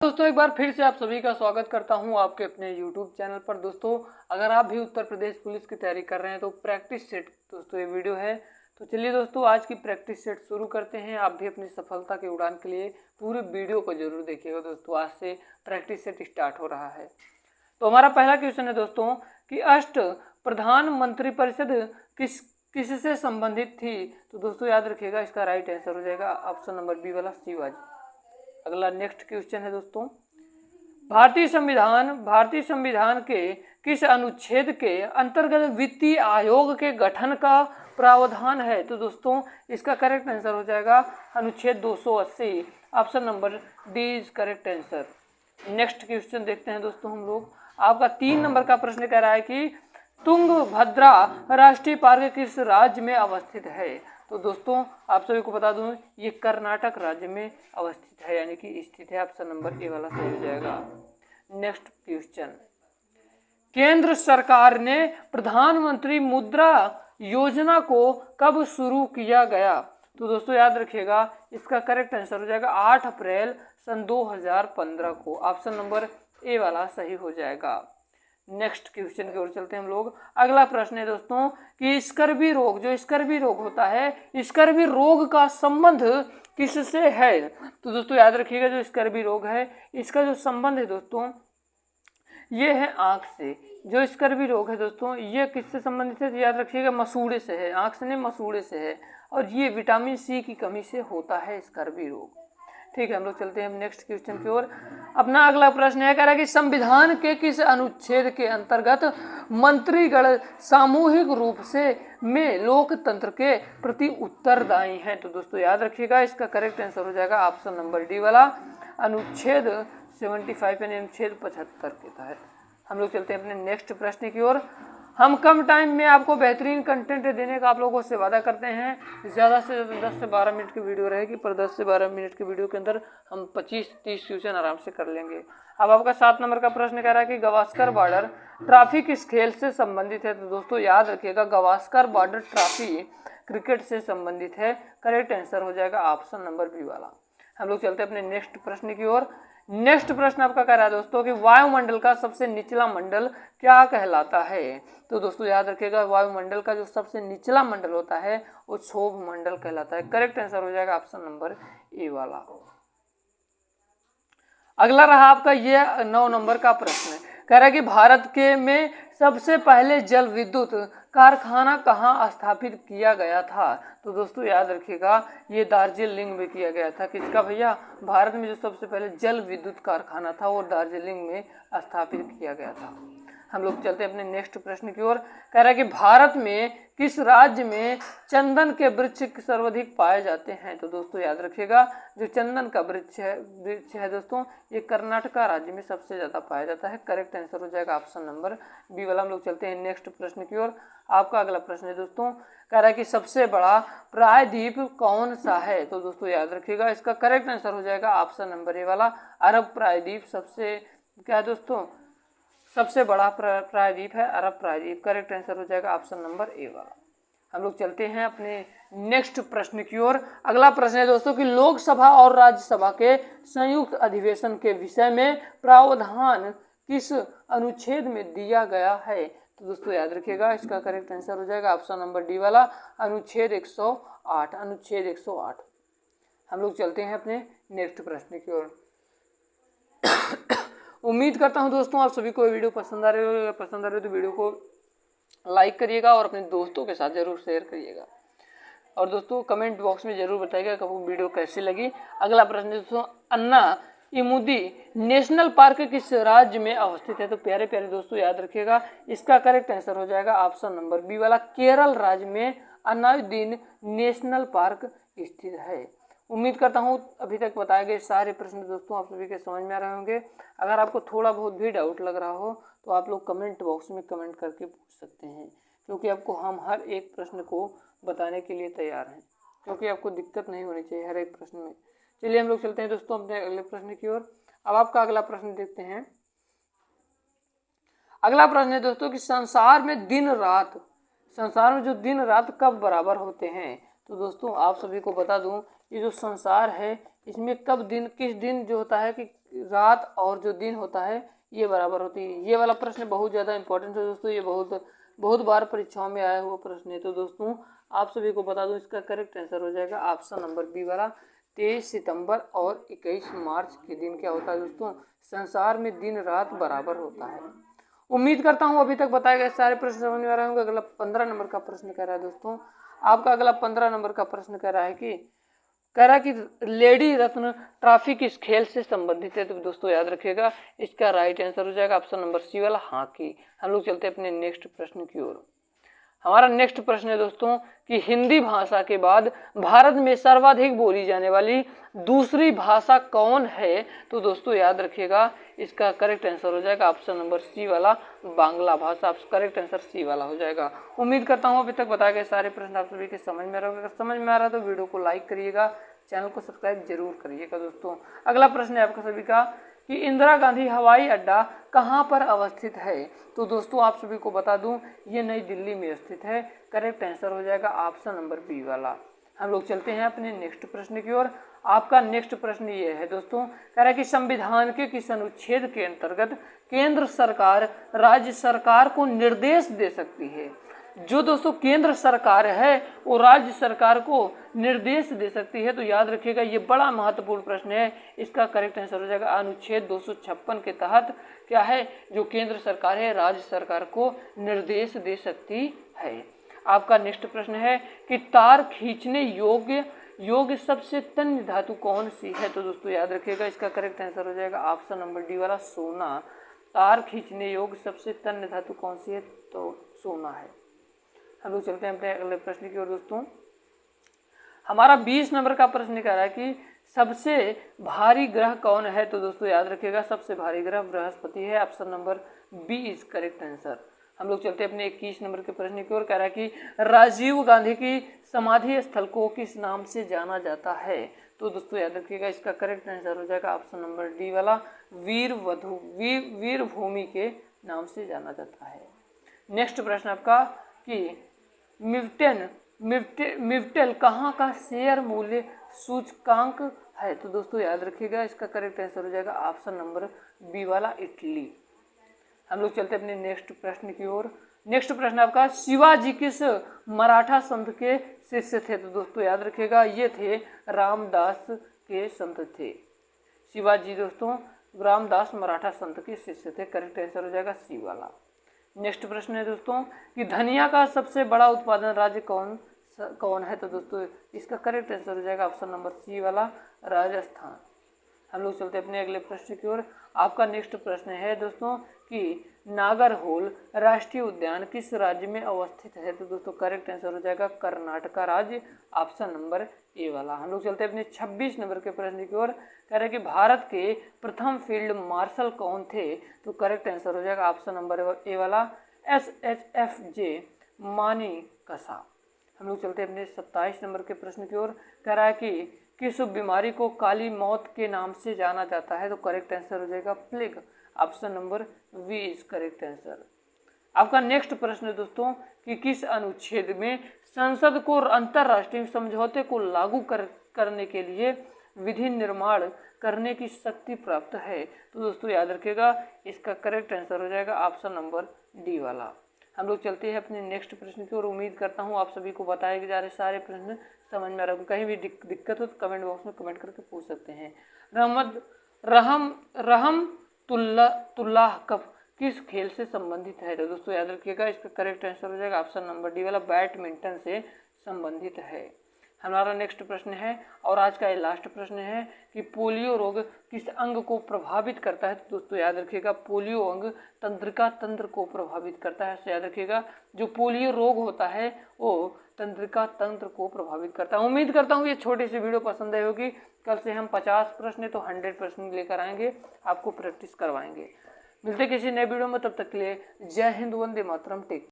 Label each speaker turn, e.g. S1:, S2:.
S1: दोस्तों एक बार फिर से आप सभी का स्वागत करता हूं आपके अपने YouTube चैनल पर। दोस्तों अगर आप भी उत्तर प्रदेश पुलिस की तैयारी कर रहे हैं तो प्रैक्टिस सेट दोस्तों ये वीडियो है। तो चलिए दोस्तों आज की प्रैक्टिस सेट शुरू करते हैं। आप भी अपनी सफलता की उड़ान के लिए पूरे वीडियो को जरूर देखिएगा। दोस्तों आज से प्रैक्टिस सेट स्टार्ट हो रहा है। तो हमारा पहला क्वेश्चन है दोस्तों कि अष्ट प्रधान मंत्रिपरिषद किससे संबंधित थी। तो दोस्तों याद रखिएगा इसका राइट आंसर हो जाएगा ऑप्शन नंबर बी वाला शिवाजी। अगला नेक्स्ट क्वेश्चन है दोस्तों, भारतीय संविधान के किस अनुच्छेद के अंतर्गत वित्तीय आयोग के गठन का प्रावधान है। तो दोस्तों इसका करेक्ट आंसर हो जाएगा अनुच्छेद 280। Option number D is correct answer. Next question देखते हैं दोस्तों हम लोग। आपका 3 नंबर का प्रश्न कह रहा है कि तुंगभद्रा राष्ट्रीय पार्क किस राज्य में अवस्थित है। तो दोस्तों आप सभी को बता दूं ये कर्नाटक राज्य में अवस्थित है, यानी कि स्थित है। ऑप्शन नंबर ए वाला सही हो जाएगा। नेक्स्ट क्वेश्चन, केंद्र सरकार ने प्रधानमंत्री मुद्रा योजना को कब शुरू किया गया। तो दोस्तों याद रखिएगा इसका करेक्ट आंसर हो जाएगा 8 अप्रैल सन 2015 को। ऑप्शन नंबर ए वाला सही हो जाएगा। नेक्स्ट क्वेश्चन की ओर चलते हैं हम लोग। अगला प्रश्न है दोस्तों कि स्कर्वी रोग, जो स्कर्वी रोग होता है, स्कर्वी रोग का संबंध किससे है। तो दोस्तों याद रखिएगा जो स्कर्वी रोग है इसका जो संबंध है दोस्तों ये है आंख से। जो स्कर्वी रोग है दोस्तों ये किससे संबंधित है, याद रखिएगा मसूड़े से है। आंख से नहीं मसूड़े से है, और ये विटामिन सी की कमी से होता है स्कर्वी रोग। ठीक है, हम लोग चलते हैं नेक्स्ट क्वेश्चन की ओर। अपना अगला प्रश्न यह कह रहा है कि संविधान के किस अनुच्छेद के अंतर्गत मंत्रीगण सामूहिक रूप से में लोकतंत्र के प्रति उत्तरदायी हैं। तो दोस्तों याद रखिएगा इसका करेक्ट आंसर हो जाएगा ऑप्शन नंबर डी वाला अनुच्छेद 75 यानी अनुच्छेद 75 के तहत। हम लोग चलते हैं अपने नेक्स्ट प्रश्न की ओर। हम कम टाइम में आपको बेहतरीन कंटेंट देने का आप लोगों से वादा करते हैं। ज़्यादा से ज़्यादा 10 से 12 मिनट की वीडियो रहेगी, पर 10 से 12 मिनट की वीडियो के अंदर हम 25-30 क्वेश्चन आराम से कर लेंगे। अब आपका 7 नंबर का प्रश्न कह रहा है कि गावस्कर बॉर्डर ट्रॉफी किस खेल से संबंधित है। तो दोस्तों याद रखिएगा गावस्कर बॉर्डर ट्रॉफी क्रिकेट से संबंधित है। करेक्ट आंसर हो जाएगा ऑप्शन नंबर बी वाला। हम लोग चलते हैं अपने नेक्स्ट प्रश्न की ओर। नेक्स्ट प्रश्न आपका कह रहा है दोस्तों कि वायुमंडल का सबसे निचला मंडल क्या कहलाता है। तो दोस्तों याद रखिएगा वायुमंडल का जो सबसे निचला मंडल होता है वो क्षोभ मंडल कहलाता है। करेक्ट आंसर हो जाएगा ऑप्शन नंबर ए वाला। अगला रहा आपका ये 9 नंबर का प्रश्न, कह रहा है कि भारत के में सबसे पहले जल विद्युत कारखाना कहाँ स्थापित किया गया था। तो दोस्तों याद रखिएगा ये दार्जिलिंग में किया गया था। किसका भैया, भारत में जो सबसे पहले जल विद्युत कारखाना था वो दार्जिलिंग में स्थापित किया गया था। हम लोग चलते हैं अपने नेक्स्ट प्रश्न की ओर। कह रहा है कि भारत में किस राज्य में चंदन के वृक्ष सर्वाधिक पाए जाते हैं। तो दोस्तों याद रखिएगा जो चंदन का वृक्ष है दोस्तों ये कर्नाटका राज्य में सबसे ज़्यादा पाया जाता है। करेक्ट आंसर हो जाएगा ऑप्शन नंबर बी वाला। हम लोग चलते हैं नेक्स्ट प्रश्न की ओर। आपका अगला प्रश्न है दोस्तों, कह रहा है कि सबसे बड़ा प्रायद्वीप कौन सा है। तो दोस्तों याद रखिएगा इसका करेक्ट आंसर हो जाएगा ऑप्शन नंबर ए वाला अरब प्रायद्वीप। सबसे क्या है दोस्तों, सबसे बड़ा प्रायद्वीप है अरब प्रायद्वीप। करेक्ट आंसर हो जाएगा ऑप्शन नंबर ए वाला। हम लोग चलते हैं अपने नेक्स्ट प्रश्न की ओर। अगला प्रश्न है दोस्तों कि लोकसभा और राज्यसभा के संयुक्त अधिवेशन के विषय में प्रावधान किस अनुच्छेद में दिया गया है। तो दोस्तों याद रखिएगा इसका करेक्ट आंसर हो जाएगा ऑप्शन नंबर डी वाला अनुच्छेद 108। अनुच्छेद 108। हम लोग चलते हैं अपने नेक्स्ट प्रश्न की ओर। उम्मीद करता हूं दोस्तों आप सभी को ये वीडियो पसंद आ रही हो। अगर पसंद आ रही हो तो वीडियो को लाइक करिएगा और अपने दोस्तों के साथ जरूर शेयर करिएगा। और दोस्तों कमेंट बॉक्स में जरूर बताइएगा कि आपको वीडियो कैसी लगी। अगला प्रश्न दोस्तों, अन्ना इमुदी नेशनल पार्क किस राज्य में अवस्थित है। तो प्यारे प्यारे दोस्तों याद रखिएगा इसका करेक्ट आंसर हो जाएगा ऑप्शन नंबर बी वाला केरल राज्य में अन्नायुद्दीन नेशनल पार्क स्थित है। उम्मीद करता हूँ अभी तक बताए गए सारे प्रश्न दोस्तों आप सभी के समझ में आ रहे होंगे। अगर आपको थोड़ा बहुत भी डाउट लग रहा हो तो आप लोग कमेंट बॉक्स में कमेंट करके पूछ सकते हैं, क्योंकि आपको हम हर एक प्रश्न को बताने के लिए तैयार हैं, क्योंकि आपको दिक्कत नहीं होनी चाहिए हर एक प्रश्न में। चलिए हम लोग चलते हैं दोस्तों अपने अगले प्रश्न की ओर। अब आपका अगला प्रश्न देखते हैं। अगला प्रश्न है दोस्तों कि संसार में जो दिन रात कब बराबर होते हैं। तो दोस्तों आप सभी को बता दूं, ये जो संसार है इसमें कब दिन किस दिन जो होता है कि रात और जो दिन होता है ये बराबर होती है। ये वाला प्रश्न बहुत ज़्यादा इंपॉर्टेंट है दोस्तों, ये बहुत बार परीक्षाओं में आया हुआ प्रश्न है। तो दोस्तों आप सभी को बता दूं, इसका करेक्ट आंसर हो जाएगा ऑप्शन नंबर बी वाला। 23 सितंबर और 21 मार्च के दिन क्या होता है दोस्तों, संसार में दिन रात बराबर होता है। उम्मीद करता हूँ अभी तक बताए गए सारे प्रश्न समझ में आ रहे होंगे। अगला 15 नंबर का प्रश्न कह रहा है दोस्तों, आपका अगला 15 नंबर का प्रश्न कह रहा है कि लेडी रत्न ट्रॉफी किस खेल से संबंधित है। तो दोस्तों याद रखिएगा, इसका राइट आंसर हो जाएगा ऑप्शन नंबर सी वाला हॉकी। हम लोग चलते हैं अपने नेक्स्ट प्रश्न की ओर। हमारा नेक्स्ट प्रश्न है दोस्तों कि हिंदी भाषा के बाद भारत में सर्वाधिक बोली जाने वाली दूसरी भाषा कौन है। तो दोस्तों याद रखिएगा, इसका करेक्ट आंसर हो जाएगा ऑप्शन नंबर सी वाला बांग्ला भाषा। करेक्ट आंसर सी वाला हो जाएगा। उम्मीद करता हूँ अभी तक बताए गए सारे प्रश्न आप सभी के समझ में आ रहे होंगे। अगर समझ में आ रहा है तो वीडियो को लाइक करिएगा, चैनल को सब्सक्राइब जरूर करिएगा। दोस्तों अगला प्रश्न है आपका सभी का कि इंदिरा गांधी हवाई अड्डा कहाँ पर अवस्थित है। तो दोस्तों आप सभी को बता दूं, ये नई दिल्ली में स्थित है। करेक्ट आंसर हो जाएगा ऑप्शन नंबर बी वाला। हम लोग चलते हैं अपने नेक्स्ट प्रश्न की ओर। आपका नेक्स्ट प्रश्न ये है दोस्तों, कह रहा है कि संविधान के किस अनुच्छेद के अंतर्गत केंद्र सरकार राज्य सरकार को निर्देश दे सकती है। जो दोस्तों केंद्र सरकार है वो राज्य सरकार को निर्देश दे सकती है। तो याद रखिएगा, ये बड़ा महत्वपूर्ण प्रश्न है। इसका करेक्ट आंसर हो जाएगा अनुच्छेद 256 के तहत क्या है, जो केंद्र सरकार है राज्य सरकार को निर्देश दे सकती है। आपका नेक्स्ट प्रश्न है कि तार खींचने योग्य सबसे तन्य धातु कौन सी है। तो दोस्तों याद रखिएगा, इसका करेक्ट आंसर हो जाएगा ऑप्शन नंबर डी वाला सोना। तार खींचने योग्य सबसे तन्य धातु कौन सी है, तो सोना है। हम लोग चलते हैं अपने अगले प्रश्न की ओर। दोस्तों हमारा 20 नंबर का प्रश्न कह रहा है कि सबसे भारी ग्रह कौन है। तो दोस्तों याद रखिएगा, सबसे भारी ग्रह बृहस्पति है। Option number B is correct answer. हम लोग चलते हैं अपने 21 नंबर के प्रश्न की ओर। कह रहा है कि राजीव गांधी की समाधि स्थल को किस नाम से जाना जाता है। तो दोस्तों याद रखिएगा, इसका करेक्ट आंसर हो जाएगा ऑप्शन नंबर डी वाला वीर भूमि के नाम से जाना जाता है। नेक्स्ट प्रश्न आपका कि मिफ्टेल कहाँ का शेयर मूल्य सूचकांक है। तो दोस्तों याद रखिएगा, इसका करेक्ट आंसर हो जाएगा ऑप्शन नंबर बी वाला इटली। हम लोग चलते हैं अपने नेक्स्ट प्रश्न की ओर। नेक्स्ट प्रश्न आपका, शिवाजी किस मराठा संत के शिष्य थे। तो दोस्तों याद रखिएगा, ये थे रामदास के संत थे। शिवाजी दोस्तों रामदास मराठा संत के शिष्य थे। करेक्ट आंसर हो जाएगा सी वाला। नेक्स्ट प्रश्न है दोस्तों कि धनिया का सबसे बड़ा उत्पादन राज्य कौन है। तो दोस्तों इसका करेक्ट आंसर हो जाएगा ऑप्शन नंबर सी वाला राजस्थान। हम लोग चलते हैं अपने अगले प्रश्न की ओर। आपका नेक्स्ट प्रश्न है दोस्तों कि नागरहोल राष्ट्रीय उद्यान किस राज्य में अवस्थित है। तो दोस्तों करेक्ट आंसर हो जाएगा कर्नाटका राज्य। ऑप्शन नंबर ए वाला। हम लोग चलते हैं अपने 26 नंबर के प्रश्न की ओर। कह रहे हैं कि भारत के प्रथम फील्ड मार्शल कौन थे। तो करेक्ट आंसर हो जाएगा ऑप्शन नंबर ए वाला SHFJ मानेकशॉ। हम लोग चलते हैं अपने 27 नंबर के प्रश्न की ओर। कह रहा है कि किस बीमारी को काली मौत के नाम से जाना जाता है। तो करेक्ट आंसर हो जाएगा plague. Option number B is correct answer. आपका नेक्स्ट प्रश्न है दोस्तों कि किस अनुच्छेद में संसद को अंतर्राष्ट्रीय समझौते को लागू करने के लिए विधि निर्माण करने की शक्ति प्राप्त है। तो दोस्तों याद रखिएगा, इसका करेक्ट आंसर हो जाएगा ऑप्शन नंबर डी वाला। हम लोग चलते हैं अपने नेक्स्ट प्रश्न की ओर। उम्मीद करता हूँ आप सभी को बताए जा रहे सारे प्रश्न समझ में आ रहे होंगे। कहीं भी दिक्कत हो तो कमेंट बॉक्स में कमेंट करके पूछ सकते हैं। रहमतुल्लाह कप किस खेल से संबंधित है। तो दोस्तों याद रखिएगा, इसका करेक्ट आंसर हो जाएगा ऑप्शन नंबर डी वाला बैडमिंटन से संबंधित है। हमारा नेक्स्ट प्रश्न है और आज का ये लास्ट प्रश्न है कि पोलियो रोग किस अंग को प्रभावित करता है। तो दोस्तों याद रखिएगा, पोलियो अंग तंत्रिका तंत्र को प्रभावित करता है। तो याद रखिएगा, जो पोलियो रोग होता है वो तंत्रिका तंत्र को प्रभावित करता है। उम्मीद करता हूँ ये छोटी सी वीडियो पसंद आई होगी। कल से हम 50 प्रश्न तो 100 प्रश्न लेकर आएंगे, आपको प्रैक्टिस करवाएंगे। मिलते किसी नए वीडियो में, तब तक के लिए जय हिंद, वंदे मातरम, टेक।